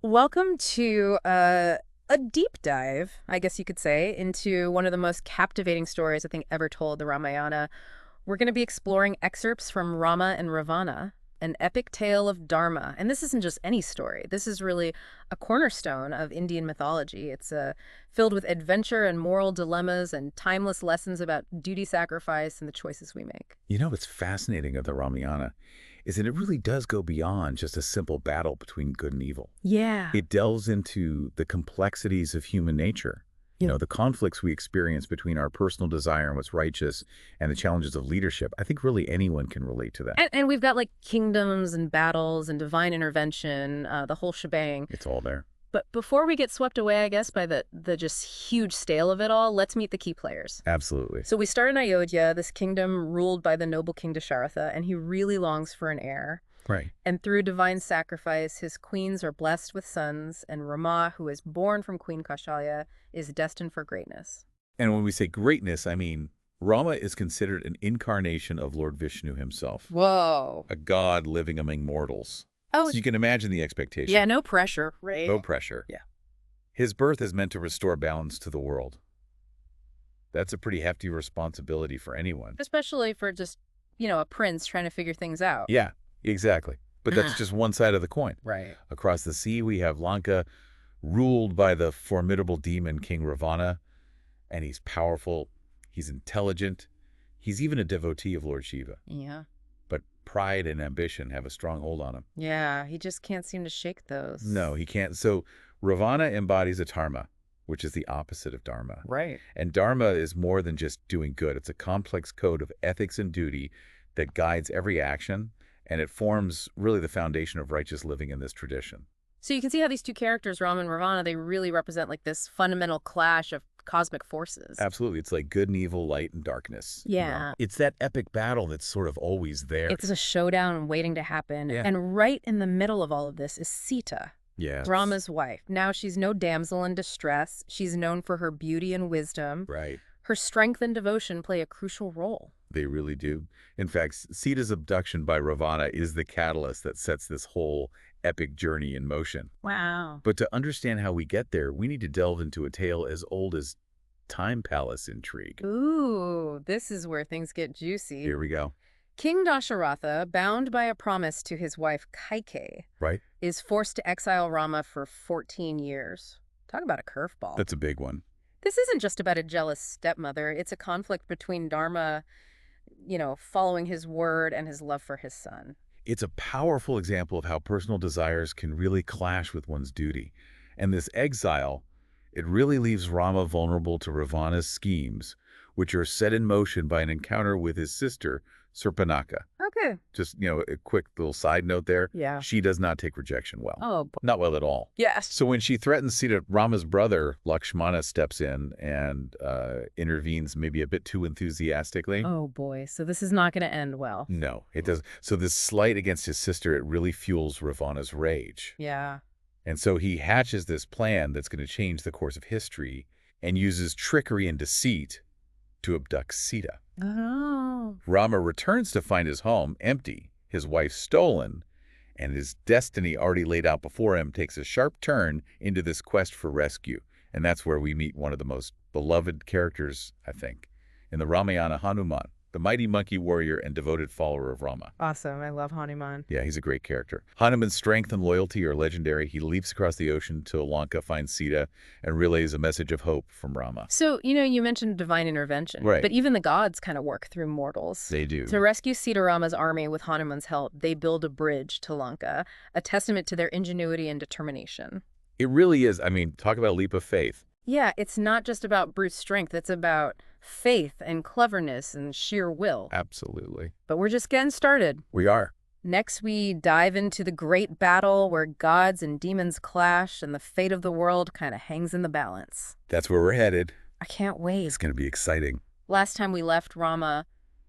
Welcome to a deep dive, I guess you could say, into one of the most captivating stories I think ever told, the Ramayana. We're going to be exploring excerpts from Rama and Ravana, an epic tale of Dharma. And this isn't just any story. This is really a cornerstone of Indian mythology. It's filled with adventure and moral dilemmas and timeless lessons about duty, sacrifice, and the choices we make. You know what's fascinating of the Ramayana is that it really does go beyond just a simple battle between good and evil. Yeah. It delves into the complexities of human nature. The conflicts we experience between our personal desire and what's righteous and the challenges of leadership. I think really anyone can relate to that. And we've got like kingdoms and battles and divine intervention, the whole shebang. It's all there. But before we get swept away, I guess, by the just huge scale of it all, let's meet the key players. Absolutely. So we start in Ayodhya, this kingdom ruled by the noble King Dasharatha, and he really longs for an heir. Right. And through divine sacrifice, his queens are blessed with sons, and Rama, who is born from Queen Kaushalya, is destined for greatness. And when we say greatness, I mean Rama is considered an incarnation of Lord Vishnu himself, Whoa. a god living among mortals. Oh, So you can imagine the expectation. yeah, no pressure, right? No pressure. Yeah. His birth is meant to restore balance to the world. That's a pretty hefty responsibility for anyone. Especially for just, a prince trying to figure things out. Yeah, exactly. But that's just one side of the coin. Right. Across the sea, we have Lanka, ruled by the formidable demon King Ravana, and he's powerful, he's intelligent, he's even a devotee of Lord Shiva. Yeah. But pride and ambition have a strong hold on him. Yeah, he just can't seem to shake those. No, he can't. So Ravana embodies Dharma, which is the opposite of Dharma. Right. And Dharma is more than just doing good. It's a complex code of ethics and duty that guides every action, and it forms really the foundation of righteous living in this tradition. So you can see how these two characters, Rama and Ravana, they really represent like this fundamental clash of cosmic forces. Absolutely. It's like good and evil, light and darkness. Yeah. It's that epic battle that's sort of always there. It's a showdown waiting to happen. Yeah. And right in the middle of all of this is Sita, Yeah. Rama's wife. Now she's no damsel in distress. She's known for her beauty and wisdom. Right. Her strength and devotion play a crucial role. They really do. In fact, Sita's abduction by Ravana is the catalyst that sets this whole epic journey in motion. Wow. But to understand how we get there, we need to delve into a tale as old as time palace intrigue. Ooh, this is where things get juicy. Here we go. King Dasharatha, bound by a promise to his wife Kaikeyi, Right? is forced to exile Rama for 14 years. Talk about a curveball. That's a big one. This isn't just about a jealous stepmother. It's a conflict between Dharma, following his word and his love for his son. It's a powerful example of how personal desires can really clash with one's duty. And this exile, it really leaves Rama vulnerable to Ravana's schemes, which are set in motion by an encounter with his sister, Surpanaka. Okay. Just, a quick little side note there. Yeah. She does not take rejection well. Oh, Not well at all. yes. So when she threatens Sita, Rama's brother, Lakshmana, steps in and intervenes maybe a bit too enthusiastically. Oh, boy. So this is not going to end well. No, it does. So this slight against his sister, it really fuels Ravana's rage. Yeah. And so he hatches this plan that's going to change the course of history and uses trickery and deceit to abduct Sita. Oh. Rama returns to find his home empty, his wife stolen, and his destiny already laid out before him takes a sharp turn into this quest for rescue. And that's where we meet one of the most beloved characters, I think, in the Ramayana, Hanuman, the mighty monkey warrior and devoted follower of Rama. Awesome. I love Hanuman. Yeah, he's a great character. Hanuman's strength and loyalty are legendary. He leaps across the ocean to Lanka, finds Sita, and relays a message of hope from Rama. So, you mentioned divine intervention. Right. But even the gods kind of work through mortals. They do. To rescue Sita Rama's army with Hanuman's help, they build a bridge to Lanka, a testament to their ingenuity and determination. It really is. I mean, talk about a leap of faith. Yeah, it's not just about brute strength. It's about faith and cleverness and sheer will. Absolutely. But we're just getting started. We are. Next, we dive into the great battle where gods and demons clash and the fate of the world kind of hangs in the balance. That's where we're headed. I can't wait. It's going to be exciting. Last time we left Rama,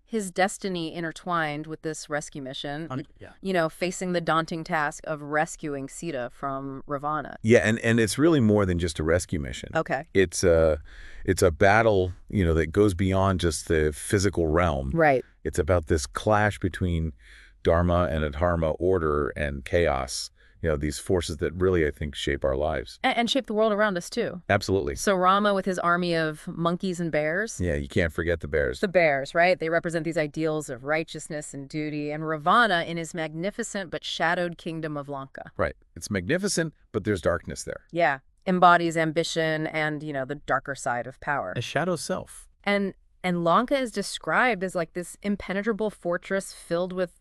his destiny intertwined with this rescue mission, facing the daunting task of rescuing Sita from Ravana. Yeah, and it's really more than just a rescue mission. Okay. It's a battle, that goes beyond just the physical realm. Right. It's about this clash between Dharma and Adharma, order and chaos, these forces that really, I think, shape our lives. And shape the world around us, too. Absolutely. So Rama with his army of monkeys and bears. Yeah, you can't forget the bears. The bears, right? They represent these ideals of righteousness and duty. And Ravana in his magnificent but shadowed kingdom of Lanka. Right. It's magnificent, but there's darkness there. Yeah. Embodies ambition and, the darker side of power. A shadow self. And Lanka is described as like this impenetrable fortress filled with,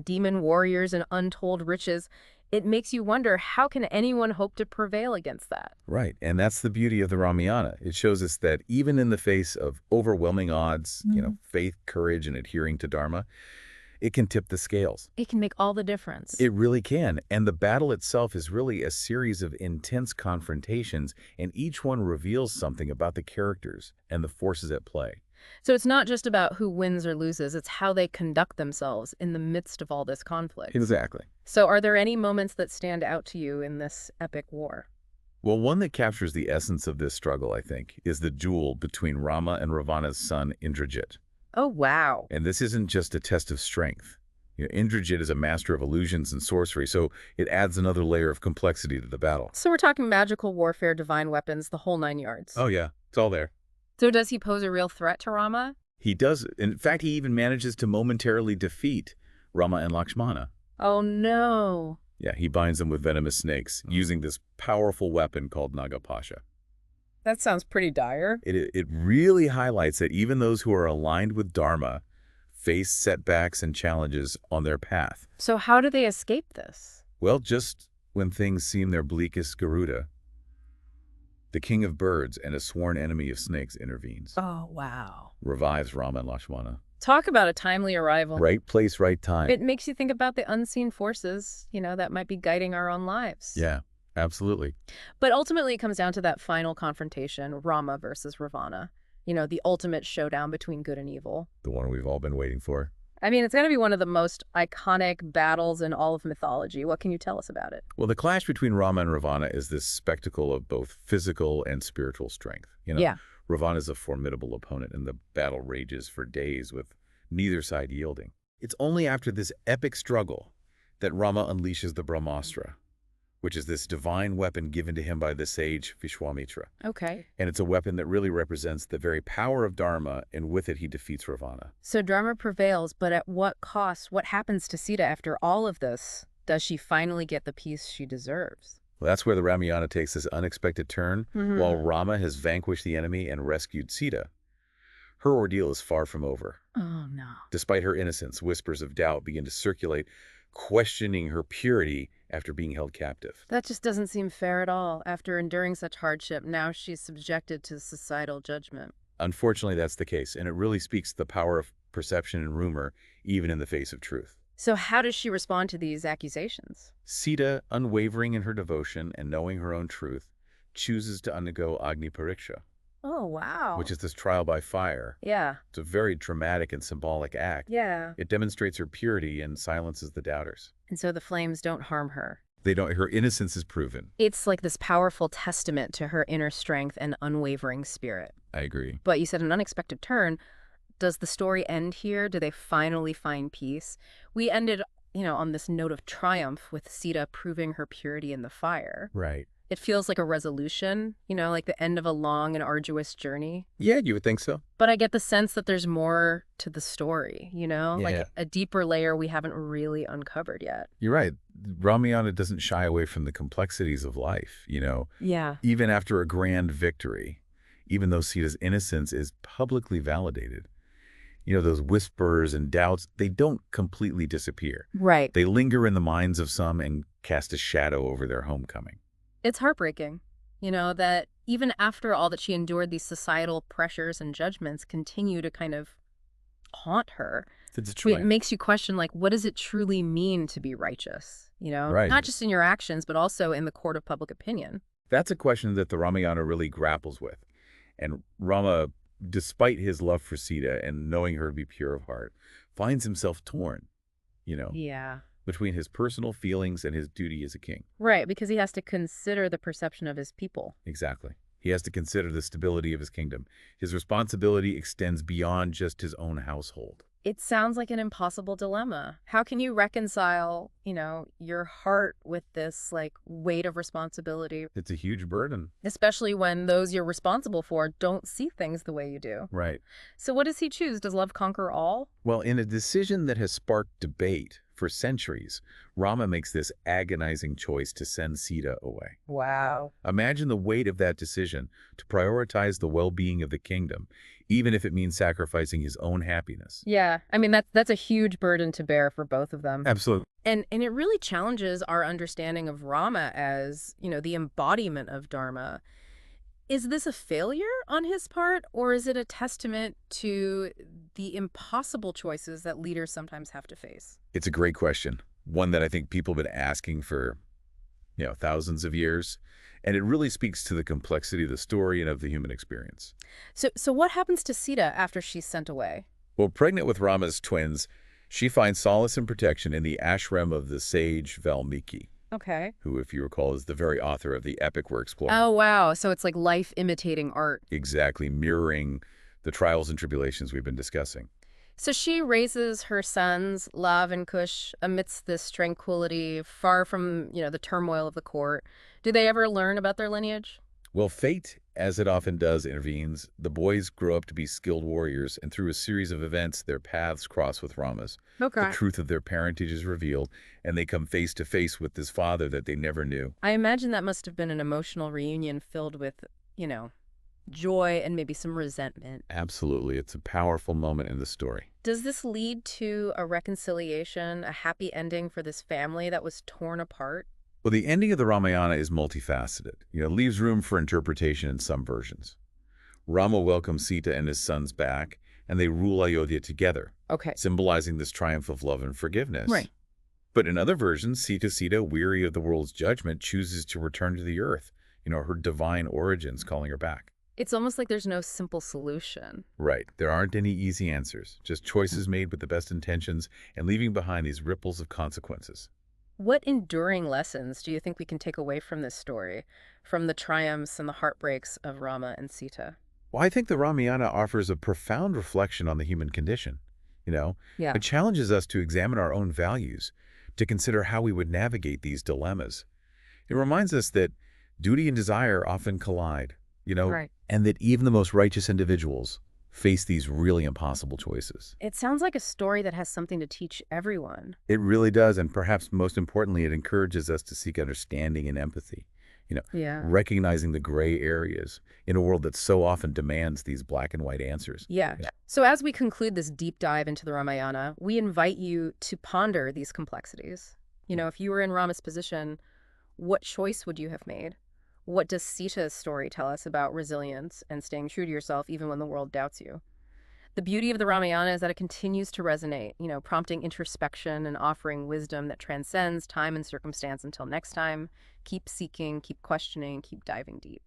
demon warriors and untold riches. It makes you wonder, how can anyone hope to prevail against that? Right. And that's the beauty of the Ramayana. It shows us that even in the face of overwhelming odds, faith, courage, and adhering to Dharma, it can tip the scales. It can make all the difference. It really can. And the battle itself is really a series of intense confrontations, and each one reveals something about the characters and the forces at play. So it's not just about who wins or loses, it's how they conduct themselves in the midst of all this conflict. Exactly. So are there any moments that stand out to you in this epic war? Well, one that captures the essence of this struggle, I think, is the duel between Rama and Ravana's son, Indrajit. Oh, wow. And this isn't just a test of strength. Indrajit is a master of illusions and sorcery, so it adds another layer of complexity to the battle. So we're talking magical warfare, divine weapons, the whole 9 yards. Oh, yeah. It's all there. So does he pose a real threat to Rama? He does. In fact, he even manages to momentarily defeat Rama and Lakshmana. Oh, no. Yeah, he binds them with venomous snakes, using this powerful weapon called Nagapasha. That sounds pretty dire. It really highlights that even those who are aligned with Dharma face setbacks and challenges on their path. So how do they escape this? Well, just when things seem their bleakest, Garuda, the king of birds and a sworn enemy of snakes, intervenes. Oh, wow. Revives Rama and Lakshmana. Talk about a timely arrival. Right place, right time. It makes you think about the unseen forces, that might be guiding our own lives. Yeah, absolutely. But ultimately, it comes down to that final confrontation, Rama versus Ravana. The ultimate showdown between good and evil. The one we've all been waiting for. I mean, it's got to be one of the most iconic battles in all of mythology. What can you tell us about it? Well, the clash between Rama and Ravana is this spectacle of both physical and spiritual strength. Yeah. Ravana is a formidable opponent, and the battle rages for days with neither side yielding. It's only after this epic struggle that Rama unleashes the Brahmastra, which is this divine weapon given to him by the sage Vishwamitra. Okay. And it's a weapon that really represents the very power of Dharma, and with it he defeats Ravana. So Dharma prevails, but at what cost? What happens to Sita after all of this? Does she finally get the peace she deserves? Well, that's where the Ramayana takes this unexpected turn. While Rama has vanquished the enemy and rescued Sita, her ordeal is far from over. Oh, no. Despite her innocence, whispers of doubt begin to circulate, questioning her purity after being held captive. That just doesn't seem fair at all. After enduring such hardship, now she's subjected to societal judgment. Unfortunately, that's the case, and it really speaks to the power of perception and rumor, even in the face of truth. So how does she respond to these accusations? Sita, unwavering in her devotion and knowing her own truth, chooses to undergo Agni Pariksha, Oh, wow. which is this trial by fire. Yeah. It's a very dramatic and symbolic act. Yeah. It demonstrates her purity and silences the doubters. And so the flames don't harm her. Her innocence is proven. It's like this powerful testament to her inner strength and unwavering spirit. I agree. But you said an unexpected turn. Does the story end here? Do they finally find peace? We ended, on this note of triumph with Sita proving her purity in the fire. Right. It feels like a resolution, like the end of a long and arduous journey. Yeah, you would think so. But I get the sense that there's more to the story, Yeah. like a deeper layer we haven't really uncovered yet. You're right. Ramayana doesn't shy away from the complexities of life, Yeah. Even after a grand victory, even though Sita's innocence is publicly validated, those whispers and doubts, they don't completely disappear. Right. They linger in the minds of some and cast a shadow over their homecoming. It's heartbreaking, that even after all that she endured, these societal pressures and judgments continue to kind of haunt her. It makes you question, what does it truly mean to be righteous? Right. Not just in your actions, but also in the court of public opinion. That's a question that the Ramayana really grapples with. And Rama, despite his love for Sita and knowing her to be pure of heart, finds himself torn, Yeah. between his personal feelings and his duty as a king. Right, because he has to consider the perception of his people. Exactly. He has to consider the stability of his kingdom. His responsibility extends beyond just his own household. It sounds like an impossible dilemma. How can you reconcile, your heart with this, like, weight of responsibility, It's a huge burden. especially when those you're responsible for don't see things the way you do? Right. So what does he choose? Does love conquer all? Well, in a decision that has sparked debate for centuries, Rama makes this agonizing choice to send Sita away. Wow. Imagine the weight of that decision to prioritize the well-being of the kingdom, even if it means sacrificing his own happiness. Yeah, I mean, that's a huge burden to bear for both of them. Absolutely. And it really challenges our understanding of Rama as, the embodiment of Dharma. Is this a failure on his part, or is it a testament to the impossible choices that leaders sometimes have to face? It's a great question, one that I think people have been asking for, thousands of years. And it really speaks to the complexity of the story and of the human experience. So what happens to Sita after she's sent away? Well, pregnant with Rama's twins, she finds solace and protection in the ashram of the sage Valmiki, Okay. who, if you recall, is the very author of the epic we're exploring. Oh, wow. So it's like life imitating art. Exactly, mirroring the trials and tribulations we've been discussing. So she raises her sons, Lav and Kush, amidst this tranquility, far from, the turmoil of the court. Do they ever learn about their lineage? Well, fate, as it often does, intervenes. The boys grow up to be skilled warriors, and through a series of events, their paths cross with Rama's. Okay. The truth of their parentage is revealed, and they come face to face with this father that they never knew. I imagine that must have been an emotional reunion filled with, joy and maybe some resentment. Absolutely. It's a powerful moment in the story. Does this lead to a reconciliation, a happy ending for this family that was torn apart? Well, the ending of the Ramayana is multifaceted. Leaves room for interpretation in some versions. Rama welcomes Sita and his sons back, and they rule Ayodhya together, Okay. symbolizing this triumph of love and forgiveness. Right. But in other versions, Sita, weary of the world's judgment, chooses to return to the earth, her divine origins calling her back. It's almost like there's no simple solution. Right. There aren't any easy answers, just choices made with the best intentions and leaving behind these ripples of consequences. What enduring lessons do you think we can take away from this story, from the triumphs and the heartbreaks of Rama and Sita? Well, I think the Ramayana offers a profound reflection on the human condition. Yeah. It challenges us to examine our own values, to consider how we would navigate these dilemmas. It reminds us that duty and desire often collide, Right. and that even the most righteous individuals face these really impossible choices. It sounds like a story that has something to teach everyone. It really does, and perhaps most importantly, it encourages us to seek understanding and empathy, Yeah. recognizing the gray areas in a world that so often demands these black and white answers. Yeah. So as we conclude this deep dive into the Ramayana, we invite you to ponder these complexities. If you were in Rama's position, what choice would you have made? What does Sita's story tell us about resilience and staying true to yourself even when the world doubts you? The beauty of the Ramayana is that it continues to resonate, prompting introspection and offering wisdom that transcends time and circumstance. Until next time, keep seeking, keep questioning, keep diving deep.